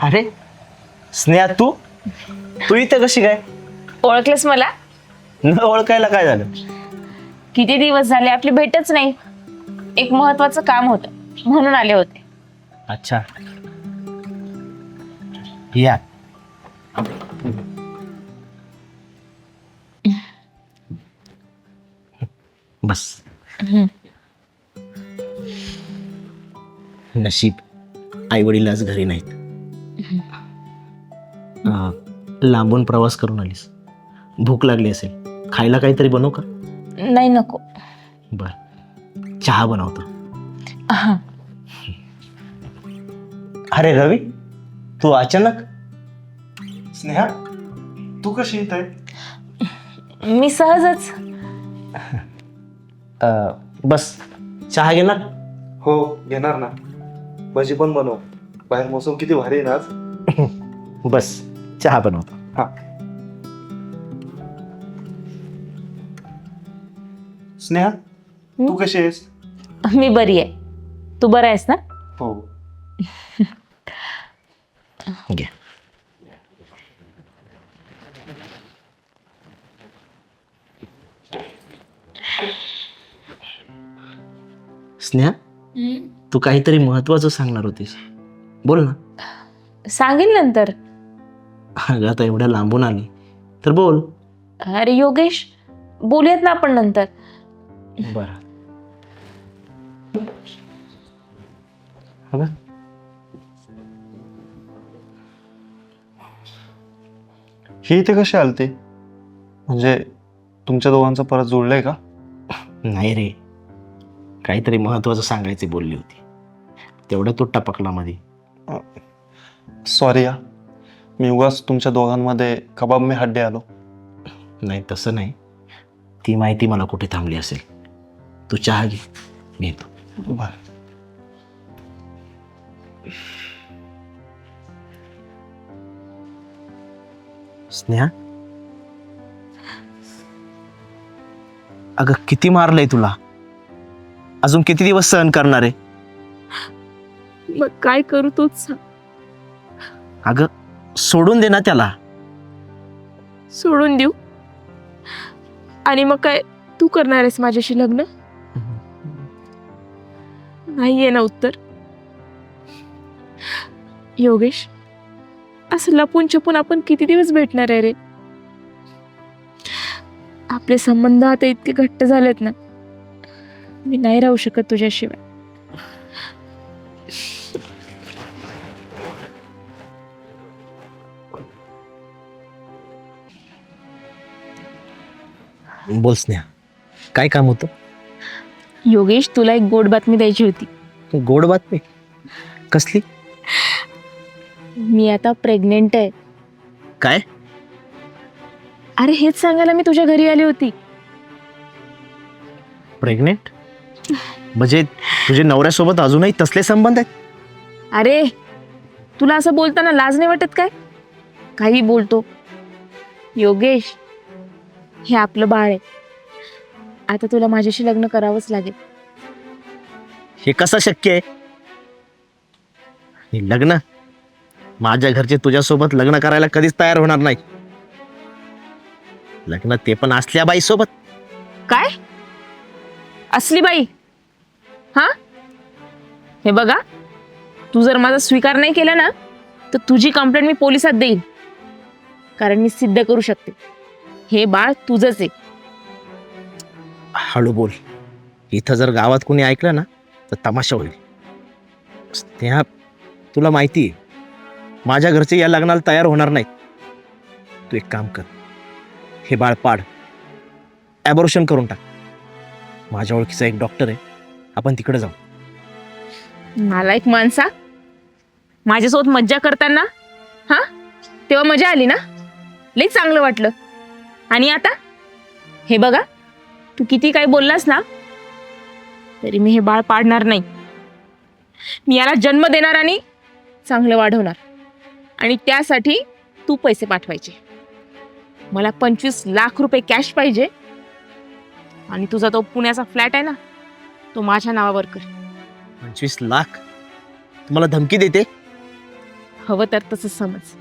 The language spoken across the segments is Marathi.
अरे स्नेहा, तू तू इथे कशी काय? ओळखलंस मला? न ओळखायला काय झालं? किती दिवस झाले आपली भेटच नाही. एक महत्वाचं काम होतं म्हणून आले होते. अच्छा, या. बस. नशीब आई वडील आज घरी नाहीत. लांबून प्रवास करून आलीस, भूक लागली असेल, खायला काहीतरी बनवू का? नाही, नको. बर, चहा बनवतो. हा. अरे रवी, तू अचानक? स्नेहा, तू कशी येत आहे? मी सहजच. बस, चहा घेणार? हो, घेणार ना. भजी पण बनव, बाहेर मोसम किती भारी आहे ना आज. बस, चहा बनवतो. हा. स्नेहा, तू कशी आहेस? मी बरी आहे. तू बरा आहेस ना? हो. घे. स्नेहा, तू काहीतरी महत्वाचं सांगणार होतीस, बोल ना. सांगेन नंतर. अगं आता एवढ्या लांबून आली तर बोल. अरे योगेश, बोलूयात ना आपण नंतर. बर. अगं ही इथे कशी आलती? म्हणजे तुमच्या दोघांचं परत जोडलंय का? नाही रे, काहीतरी महत्वाचं सांगायचे बोलली होती, तेवढं तो टपकला मध्ये. सॉरी या, मी उगाच तुमच्या दोघांमध्ये कबाब मी हड्डे आलो. नाही तसं नाही, ती माहिती मला कुठे थांबली असेल. तू चहा घे, मी येतो. बर. स्नेहा, अगं किती मारलंय तुला, अजून किती दिवस सहन करणार आहे? मग काय करू तूच सांग. अगं सोडून दे ना त्याला. सोडून देऊ? आणि मग काय तू करणार आहेस माझ्याशी लग्न? नाहीये ना उत्तर? योगेश, असं लपून छपून आपण किती दिवस भेटणार आहे रे? आपले संबंध आता इतके घट्ट झालेत ना, मी नाही राहू शकत तुझ्याशिवाय. बोल स्नेहा, काय काम होतं? योगेश, तुला एक गोड बातमी द्यायची होती. गोड बातमी? कसली? मी आता प्रेग्नेंट आहे. काय? अरे हेच सांगायला मी तुझ्या घरी आली होती. प्रेग्नेंट? म्हणजे तुझे नवऱ्यासोबत अजूनही तसले संबंध आहेत? अरे तुला असं बोलताना लाज नाही वाटत काय? काही बोलतो. योगेश, हे आपलं बाळ आहे. आता तुला माझ्याशी लग्न करावंच लागेल. हे कसं शक्य आहे? हे लग्न? माझ्या घरचे तुझ्यासोबत लग्न करायला कधीच तयार होणार नाही. लग्न ते पण असल्या बाई सोबत. काय? असली बाई? हा, हे बघा, तू जर माझा स्वीकार नाही केला ना, तर तुझी कंप्लेंट मी पोलिसात देईन. कारण मी सिद्ध करू शकते, हे बाळ तुझंच आहे. हळू बोल, इथं जर गावात कोणी ऐकलं ना तर तमाशा होईल. त्या तुला माहिती आहे, माझ्या घरचे या लग्नाला तयार होणार नाहीत. तू एक काम कर, हे बाळ पाड, ॲबॉर्शन करून टाक. माझ्या ओळखीचा एक डॉक्टर आहे, आपण तिकडे जाऊ. नालायक माणसा, माझ्यासोबत मज्जा करताना हा तेव्हा मजा आली ना, लई चांगलं वाटलं. आणि आता हे बघा, तू किती काय बोललास ना, तरी मी हे बाळ पाडणार नाही. मी याला जन्म देणार आणि चांगलं वाढवणार. आणि त्यासाठी तू पैसे पाठवायचे. मला 25 लाख रुपये कॅश पाहिजे. आणि तुझा तो पुण्याचा फ्लॅट आहे ना, तो माझ्या नावावर कर. 25 लाख? तुम्हाला धमकी देते? हवं तर तसं समज.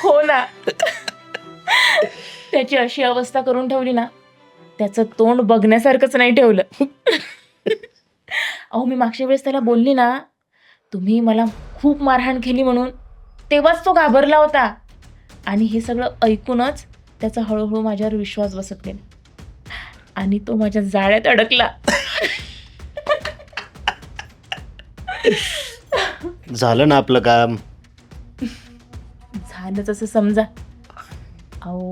हो ना. त्याची अशी अवस्था करून ठेवली ना, त्याचं तोंड बघण्यासारखंच नाही ठेवलं. अहो मी मागच्या वेळेस त्याला बोलली ना, तुम्ही मला खूप मारहाण केली म्हणून, तेव्हाच तो घाबरला होता. आणि हे सगळं ऐकूनच त्याचा हळूहळू माझ्यावर विश्वास बसत गेला आणि तो माझ्या जाळ्यात अडकला. झालं ना आपलं काम. झालं तसं समजा. अहो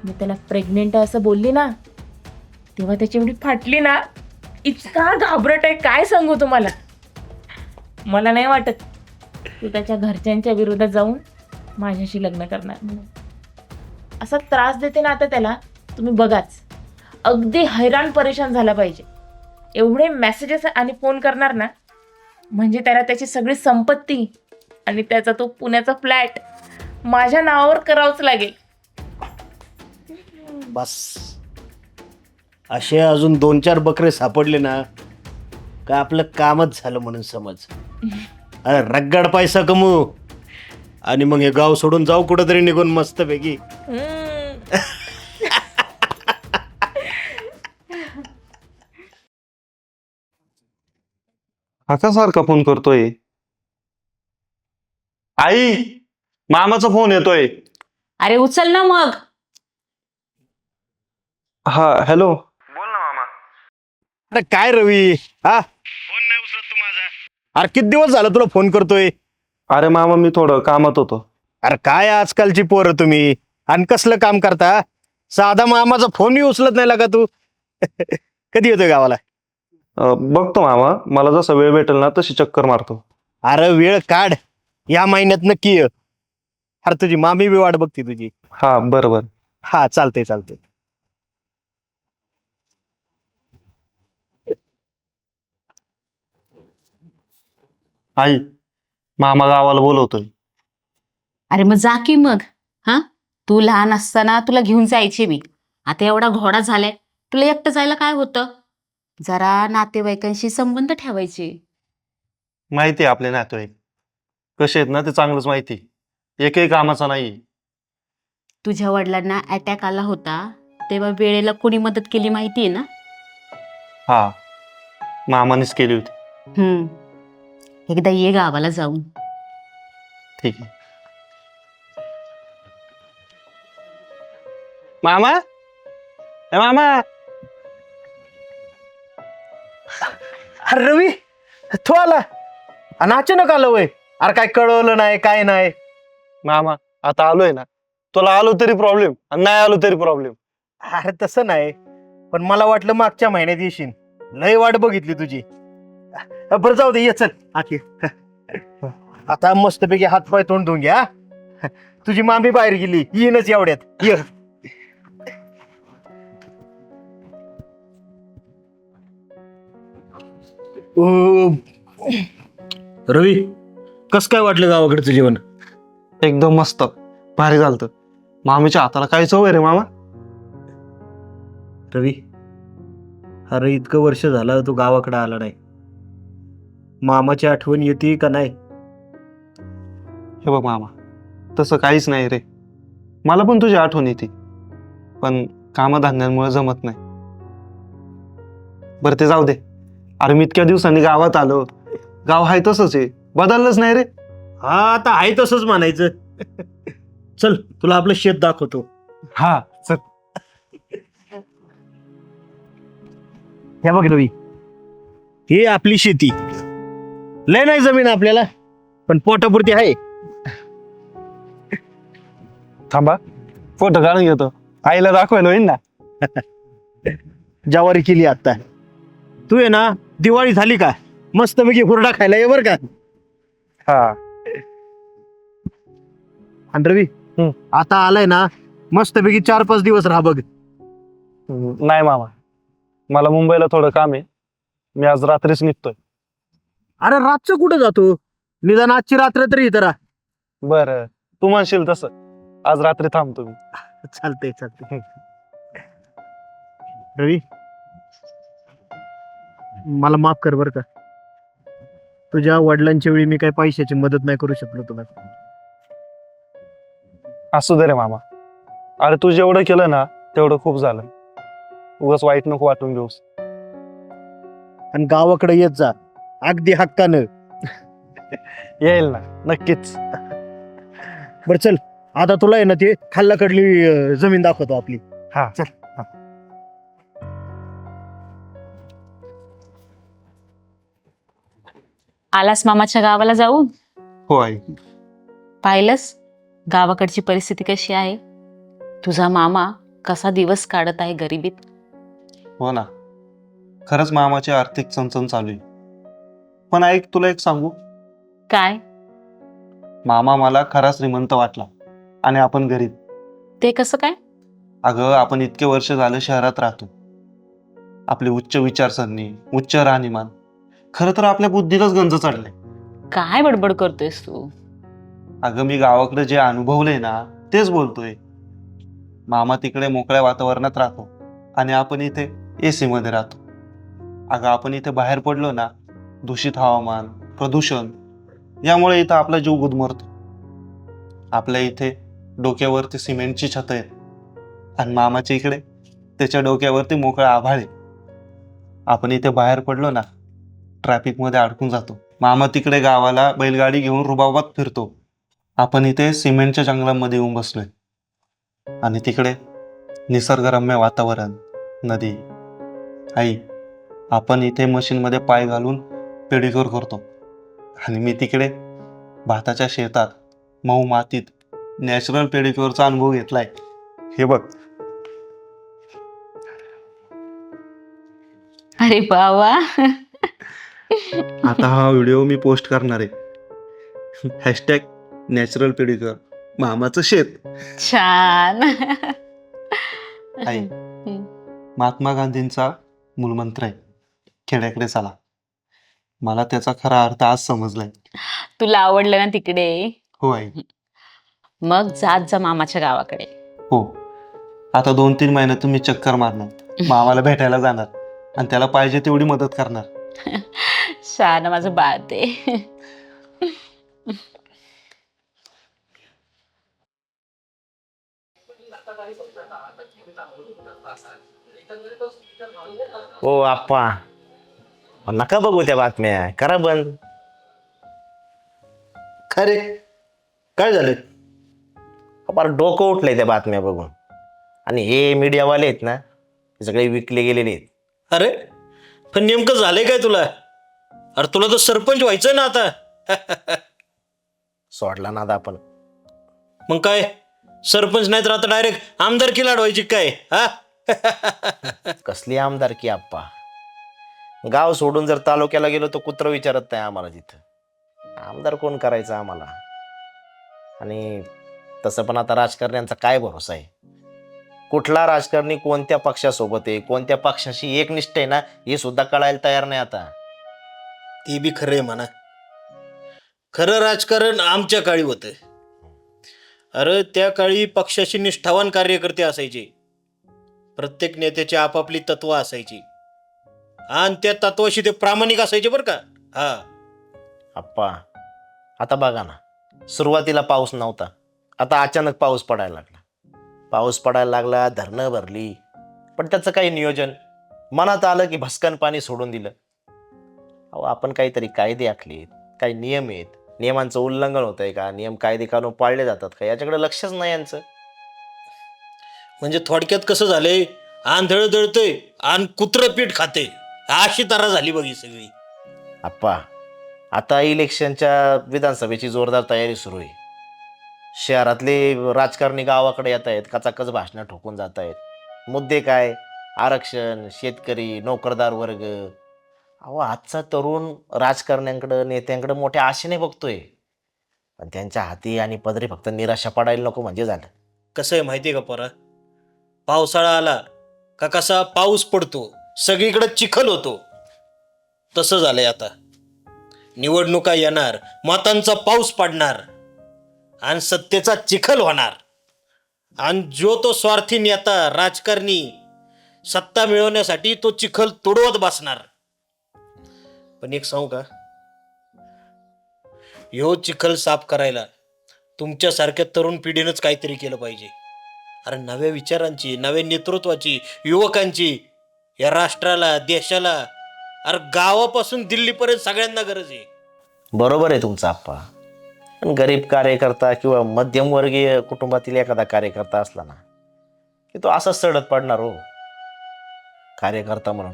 मी त्याला प्रेग्नेंट आहे असं बोलली ना, तेव्हा त्याची एवढी फाटली ना, इतका घाबरट आहे काय सांगू तुम्हाला. मला नाही वाटत तू त्याच्या घरच्यांच्या विरोधात जाऊन माझ्याशी लग्न करणार म्हणून. असा त्रास देते ना आता त्याला, तुम्ही बघाच. अगदी हैराण परेशान झाला पाहिजे. एवढे मेसेजेस आणि फोन करणार ना, म्हणजे त्याला त्याची सगळी संपत्ती आणि त्याचा तो पुण्याचा फ्लॅट माझ्या नावावर करावंच लागेल. बस असे अजून 2-4 बकरे सापडले ना का आपलं कामच झालं म्हणून समज. अरे रगड पैसा कमवू आणि मग हे गाव सोडून जाऊ कुठंतरी निघून मस्तपैकी. आता सारखा फोन करतोय. आई, मामाचा फोन येतोय. अरे उचल ना मग. हा हॅलो. अरे काय रवी, हा फोन नाही उचलत तू माझा? अरे किती दिवस झालं तुला फोन करतोय. अरे मामा मी थोडं कामात होतो. अरे काय आजकालची पोरं तुम्ही, आणि कसलं काम करता? साधा मामाचा फोन बी उचलत नाही लागा तू. कधी येतोय गावाला? बघतो मामा, मला जसा वेळ भेटेल ना तशी चक्कर मारतो. अरे वेळ काढ, या महिन्यात नक्की ये. अरे तुझी मामी बी वाट बघती तुझी. हा बरोबर. हा चालतंय चालतंय. आई, मामा गावाला बोलवतोय. अरे मग जा की मग. हा, तू लहान असताना तुला घेऊन जायचे मी. आता एवढा घोडा झालाय, तुला एकटं जायला काय होतं. जरा नातेवाईकांशी संबंध ठेवायचे. माहिती आहे आपले नातेवाईक कसे आहेत ना, ते चांगलंच माहिती. एकही कामाचा नाही. तुझ्या वडिलांना अटॅक आला होता तेव्हा वेळेला कोणी मदत केली माहितीये ना. हा, मामानेच केली होती. एकदा ये गावाला जाऊन. ठीक आहे. मामा, ए मामा. अरे रवी, तो आला आणि अचानक आलं वय. अरे काय कळवलं नाही काय नाही. मामा आता आलोय ना, तुला आलो तरी प्रॉब्लेम आणि नाही आलो तरी प्रॉब्लेम. अरे तसं नाही, पण मला वाटलं मागच्या महिन्यात येशील. लय वाट बघितली तुझी. बरं जाऊ दे, ये चल आत ये. आता मस्तपैकी हात पाय तोंड धुवून घ्या. तुझी मामी बाहेर गेली, येईनच एवढ्यात. ये. रवी, कस काय वाटलं गावाकडचं जेवण? एकदम मस्त, भारी झालतं. मामीच्या हाताला काय चव आहे रे मामा. रवी, अरे इतकं वर्ष झालं तू गावाकडे आला नाही. मामाची आठवण येते का नाही? हे बघ मामा, तसं काहीच नाही रे. मला पण तुझी आठवण येते, पण कामधंद्यांमुळे जमत नाही. बरं ते जाऊ दे. अरे मी इतक्या दिवसांनी गावात आलो, गाव आहे तसंच आहे, बदललंच नाही रे. हा आता आहे तसंच म्हणायचं. चल तुला आपलं शेत दाखवतो. हा चल. हे बघ रवी, ही आपली शेती. लय नाही जमीन आपल्याला, पण पोटापुरती आहे. थांबा, फोटो काढून घेतो, आईला दाखवायला होईल ना. ज्वारी केली आता. तू आहे ना, दिवाळी झाली का मस्तपैकी हुरडा खायला ये बर का. हा. आणि रवी, आता आलाय ना, मस्तपैकी 4-5 दिवस राहा बघ. नाही मामा, मला मुंबईला थोडं काम आहे. मी आज रात्रीच निघतोय. अरे रातचं कुठं जातो? निदान आजची रात्र तरी इथं राहा. बरं, तू म्हणशील तसं आज रात्री थांबतो मी. चालतंय चालतंय. रवी, मला माफ कर बरं का. तुझ्या वडिलांच्या वेळी मी काही पैशाची मदत नाही करू शकलो तुला. असू दे रे मामा. अरे तू जेवढं केलं ना तेवढं खूप झालं. उगाच वाईट नको वाटून घेऊस. आणि गावाकडे येत जा अगदी हक्कानं. येईल ना, नक्कीच. बरं चल, आता तुला आहे ना ते खाल्लाकडली जमीन दाखवतो आपली. हा चल. आलास मामाच्या गावाला जाऊन? हो आई. पाहिलंस गावाकडची परिस्थिती कशी आहे. तुझा मामा कसा दिवस काढत आहे गरिबीत. हो ना, खरंच मामाची आर्थिक चणचण चालू आहे. पण ऐक, तुला एक सांगू, काय मामा मला खरा श्रीमंत वाटला आणि आपण गरीब. ते कसं काय? अगं, आपण इतके वर्ष झालं शहरात राहतो. आपली उच्च विचारसरणी, उच्च राहणीमान, खरं तर आपल्या बुद्धीलाच गंज चढलंय. काय बडबड करतोयस तू? अगं, मी गावाकडे जे अनुभवलंय ना तेच बोलतोय. मामा तिकडे मोकळ्या वातावरणात राहतो आणि आपण इथे AC मध्ये राहतो. अगं, आपण इथे बाहेर पडलो ना, दूषित हवामान, प्रदूषण यामुळे इथं आपला जीव गुदमरतो. आपल्या इथे डोक्यावरती सिमेंटची छत आहे आणि मामाच्या इकडे त्याच्या डोक्यावरती मोकळा आभाळ आहे. आपण इथे बाहेर पडलो ना, ट्रॅफिकमध्ये अडकून जातो. मामा तिकडे गावाला बैलगाडी घेऊन रुबाबात फिरतो. आपण इथे सिमेंटच्या जंगलामध्ये येऊन बसलोय आणि तिकडे निसर्गरम्य वातावरण, नदी. आई, आपण इथे मशीनमध्ये पाय घालून पेडिक्युअर करतो आणि मी तिकडे भाताच्या शेतात मऊ मातीत नॅचरल पेडिक्युअरचा अनुभव घेतलाय. हे बघ. अरे बाबा. आता हा व्हिडिओ मी पोस्ट करणार आहे. हॅशटॅग नॅचरल पेडिक्युअर मामाचं शेत. छान. आई, महात्मा गांधींचा मूलमंत्र आहे, खेड्याकडे चला. मला त्याचा खरा अर्थ आज समजलाय. तुला आवडलं ना तिकडे? हो आई. मग जात जा मामाच्या गावाकडे. हो, आता 2-3 महिन्यातून मी चक्कर मारणार, मामाला भेटायला जाणार आणि त्याला पाहिजे तेवढी मदत करणार. छान माझं बाळ ते. हो आप्पा, नका बघू त्या बातम्या, करा बंद. खरे काय झालं? फार डोकं उठलंय त्या बातम्या बघून. आणि हे मीडियावाले आहेत ना, हे सगळे विकले गेलेले आहेत. अरे पण नेमकं झालंय काय तुला? अरे तुला तर सरपंच व्हायचंय ना आता. सोडला ना आता आपण. मग काय, सरपंच नाही तर आता डायरेक्ट आमदारकी लढवायची काय? हा. कसली आमदारकी आप्पा? गाव सोडून जर तालुक्याला गेलो तर कुत्र विचारत नाही आम्हाला तिथं. आमदार कोण करायचं आम्हाला? आणि तसं पण आता राजकारण्यांचा काय भरोसा आहे? कुठला राजकारणी कोणत्या पक्षासोबत आहे, कोणत्या पक्षाशी एकनिष्ठ आहे ना, हे सुद्धा कळायला तयार नाही आता. ती बी खरं आहे म्हणा. खरं राजकारण आमच्या काळी होतं. अरे त्या काळी पक्षाशी निष्ठावान कार्यकर्ते असायचे. प्रत्येक नेत्याची आपापली तत्व असायची आणि त्या तत्वाशी ते प्रामाणिक असायचे बरं का. हा आप्पा, आता बघा ना, सुरुवातीला पाऊस नव्हता, आता अचानक पाऊस पडायला लागला. पाऊस पडायला लागला, धरणं भरली, पण त्याचं काही नियोजन. मनात आलं की भस्कन पाणी सोडून दिलं. अहो, आपण काहीतरी कायदे आखलेत, काही नियम आहेत, नियमांचं उल्लंघन होत आहे का, नियम कायदे कानून पाळले जातात का, याच्याकडे लक्षच नाही यांचं. म्हणजे थोडक्यात कसं झालंय, आंधळ दळतंय आणि कुत्रं पीठ खाते, अशी तरा झाली बघी सगळी. आप्पा, आता इलेक्शनच्या विधानसभेची जोरदार तयारी सुरू आहे. शहरातले राजकारणी गावाकडे येत आहेत, कचाकच भाषणं ठोकून जात आहेत. मुद्दे काय? आरक्षण, शेतकरी, नोकरदार वर्ग. अहो, आजचा तरुण राजकारण्यांकडं, नेत्यांकडं मोठ्या आशेने बघतोय, पण त्यांच्या हाती आणि पदरी फक्त निराशा पडायला नको म्हणजे झालं. कसं आहे माहिती आहे का पोरा, पावसाळा आला का कसा पाऊस पडतो, सगळीकडे चिखल होतो, तसं झालंय आता. निवडणुका येणार, मतांचा पाऊस पडणार आणि सत्तेचा चिखल होणार. आणि जो तो स्वार्थी नेता राजकारणी सत्ता मिळवण्यासाठी तो चिखल तुडवत बसणार. पण एक सांगू का, ह्यो चिखल साफ करायला तुमच्यासारख्या तरुण पिढीनंच काहीतरी केलं पाहिजे. अरे नव्या विचारांची, नव्या नेतृत्वाची, युवकांची या राष्ट्राला, देशाला, अरे गावापासून दिल्लीपर्यंत सगळ्यांना गरज आहे. बरोबर आहे तुमचा आप्पा. पण गरीब कार्यकर्ता किंवा मध्यमवर्गीय कुटुंबातील एखादा कार्यकर्ता असला ना की तो असाच सडत पडणार हो, कार्यकर्ता म्हणून.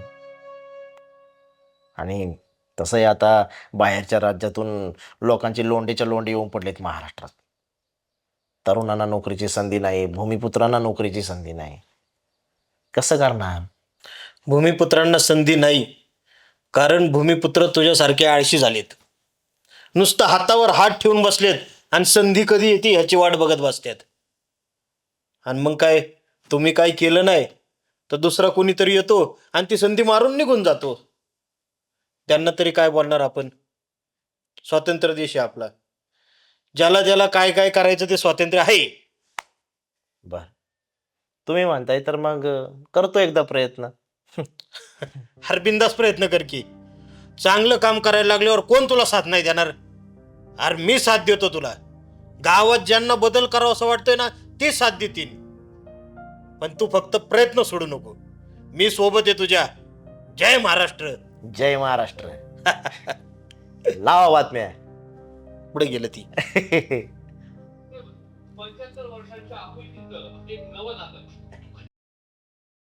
आणि तसंही आता बाहेरच्या राज्यातून लोकांची लोंढीच्या लोंढी येऊन पडलेत महाराष्ट्रात. तरुणांना नोकरीची संधी नाही, भूमिपुत्रांना नोकरीची संधी नाही. कसं करणार? भूमिपुत्रांना संधी नाही कारण भूमिपुत्र तुझ्यासारखे आळशी झालेत. नुसतं हातावर हात ठेवून बसलेत आणि संधी कधी येते ह्याची वाट बघत बसतात. आणि मग काय, तुम्ही काय केलं नाही तर दुसरा कोणीतरी येतो आणि ती संधी मारून निघून जातो. त्यांना तरी काय बोलणार आपण? स्वातंत्र्य देश आहे आपला. ज्याला ज्याला काय काय करायचं ते स्वातंत्र्य आहे. बर, तुम्ही म्हणताय तर मग करतो एकदा प्रयत्न. हरबिंदास प्रयत्न कर की. चांगलं काम करायला लागल्यावर कोण तुला साथ नाही देणार? अरे मी साथ देतो तुला. गावात ज्यांना बदल करावा असं वाटतोय ना ते साथ देतील. पण तू फक्त प्रयत्न सोडू नको. मी सोबत आहे तुझ्या. जय महाराष्ट्र. जय महाराष्ट्र. लावा बातम्या. पुढे गेलं ती. 75 वर्षांच्या आपुलकीचं एक नवं नातं